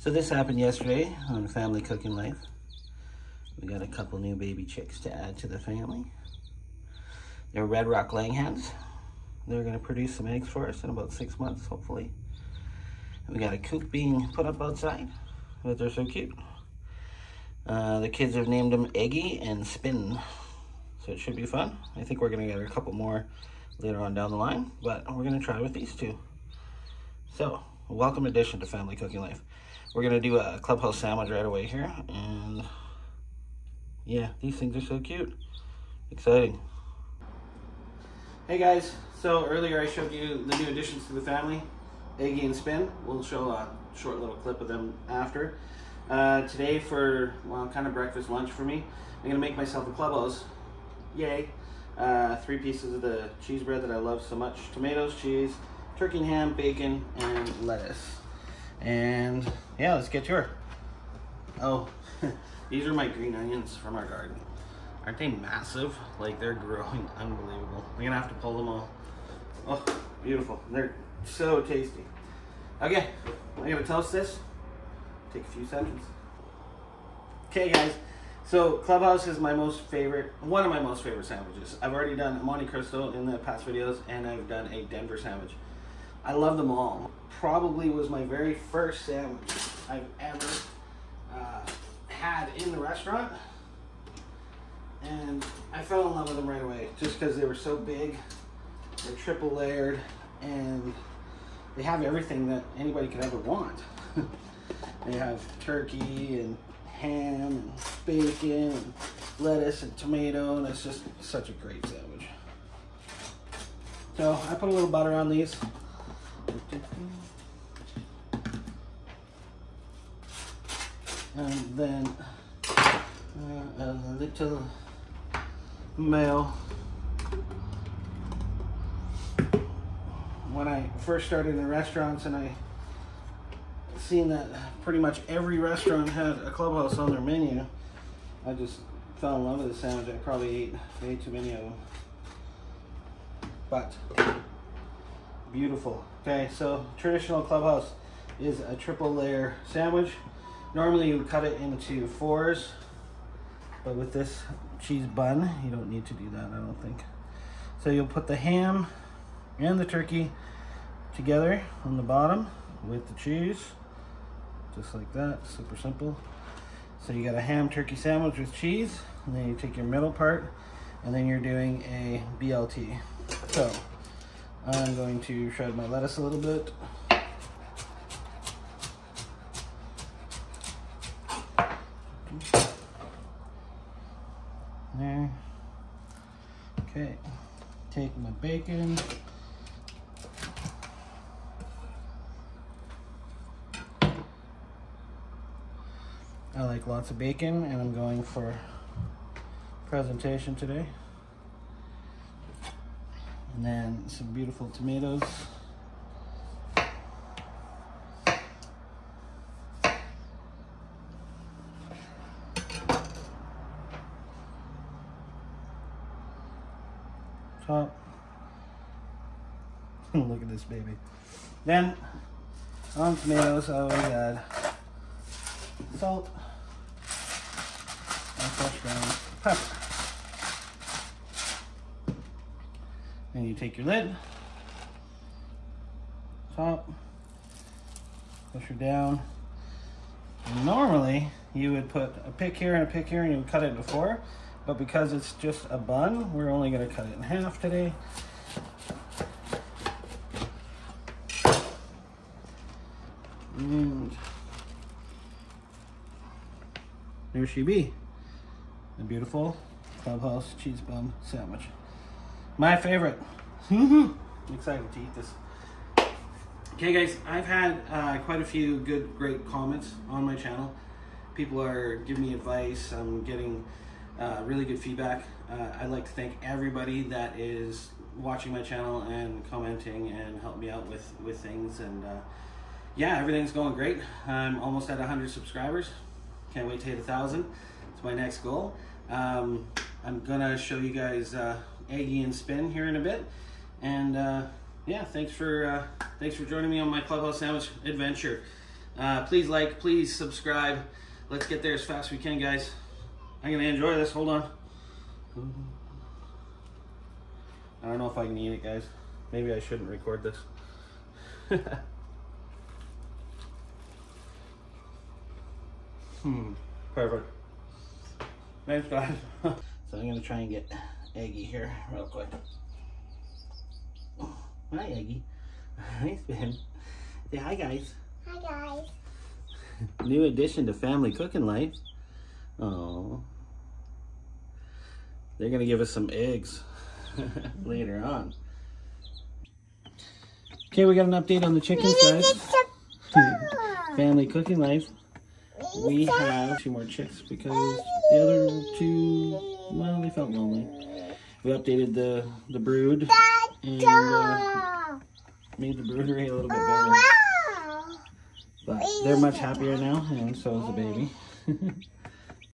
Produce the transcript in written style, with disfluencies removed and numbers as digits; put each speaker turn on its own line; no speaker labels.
So this happened yesterday on Family Cooking Life. We got a couple new baby chicks to add to the family. They're Red Rock laying hens. They're gonna produce some eggs for us in about 6 months, hopefully. And we got a coop being put up outside, but they're so cute. The kids have named them Eggy and Spin, so it should be fun. I think we're gonna get a couple more later on down the line, but we're gonna try with these two. So, a welcome addition to Family Cooking Life. We're gonna do a clubhouse sandwich right away here, and yeah, these things are so cute. Exciting. Hey guys, so earlier I showed you the new additions to the family, Eggy and Spin. We'll show a short little clip of them after. Today for, well, kind of breakfast lunch for me, I'm gonna make myself a clubhouse. Yay. 3 pieces of the cheese bread that I love so much. Tomatoes, cheese, turkey and ham, bacon, and lettuce. And yeah, let's get to her. Oh, these are my green onions from our garden. Aren't they massive? Like, they're growing unbelievable. I'm gonna have to pull them all. Oh, beautiful. They're so tasty. Okay, I'm gonna toast this. Take a few seconds. Okay guys, so clubhouse is my most favorite, one of my most favorite sandwiches. I've already done a Monte Cristo in the past videos, and I've done a Denver sandwich. I love them all. Probably was my very first sandwich I've ever had in the restaurant, and I fell in love with them right away just because they were so big. They're triple layered, and they have everything that anybody could ever want. They have turkey and ham and bacon and lettuce and tomato, and it's just such a great sandwich. So I put a little butter on these. And then a little mayo. When I first started in restaurants and I seen that pretty much every restaurant had a clubhouse on their menu, I just fell in love with the sandwich. I probably ate way too many of them. But beautiful. Okay, so traditional clubhouse is a triple layer sandwich. Normally you would cut it into 4s, but with this cheese bun, you don't need to do that, I don't think. So you'll put the ham and the turkey together on the bottom with the cheese, just like that, super simple. So you got a ham turkey sandwich with cheese, and then you take your middle part, and then you're doing a BLT. So I'm going to shred my lettuce a little bit. There. Okay, take my bacon. I like lots of bacon, and I'm going for presentation today. And then some beautiful tomatoes. Top. Look at this baby. Then on tomatoes, I always add salt and fresh ground pepper. Then you take your lid, top, push her down. And normally you would put a pick here and a pick here, and you would cut it before, but because it's just a bun, we're only going to cut it in half today. And there she be, the beautiful clubhouse cheese bun sandwich. My favorite. I'm excited to eat this. Okay guys, I've had quite a few great comments on my channel. People are giving me advice. I'm getting really good feedback. I'd like to thank everybody that is watching my channel and commenting and help me out with things. And yeah, everything's going great. I'm almost at 100 subscribers. Can't wait to hit 1,000. It's my next goal. I'm gonna show you guys Eggy and Spin here in a bit, and yeah, thanks for joining me on my clubhouse sandwich adventure. Please like, please subscribe. Let's get there as fast as we can, guys. I'm gonna enjoy this. Hold on. I don't know if I can eat it, guys. Maybe I shouldn't record this. Perfect. Thanks, guys. So I'm gonna try and get Eggie here real quick. Hi, Eggie. Hi, Spin. Say hi, guys.
Hi, guys.
New addition to family cooking life. Oh, they're gonna give us some eggs later on. Okay, we got an update on the chickens, guys. Family cooking life. We have 2 more chicks because the other 2, well, they felt lonely. We updated the brood and made the broodery a little bit better. But they're much happier now, and so is the baby.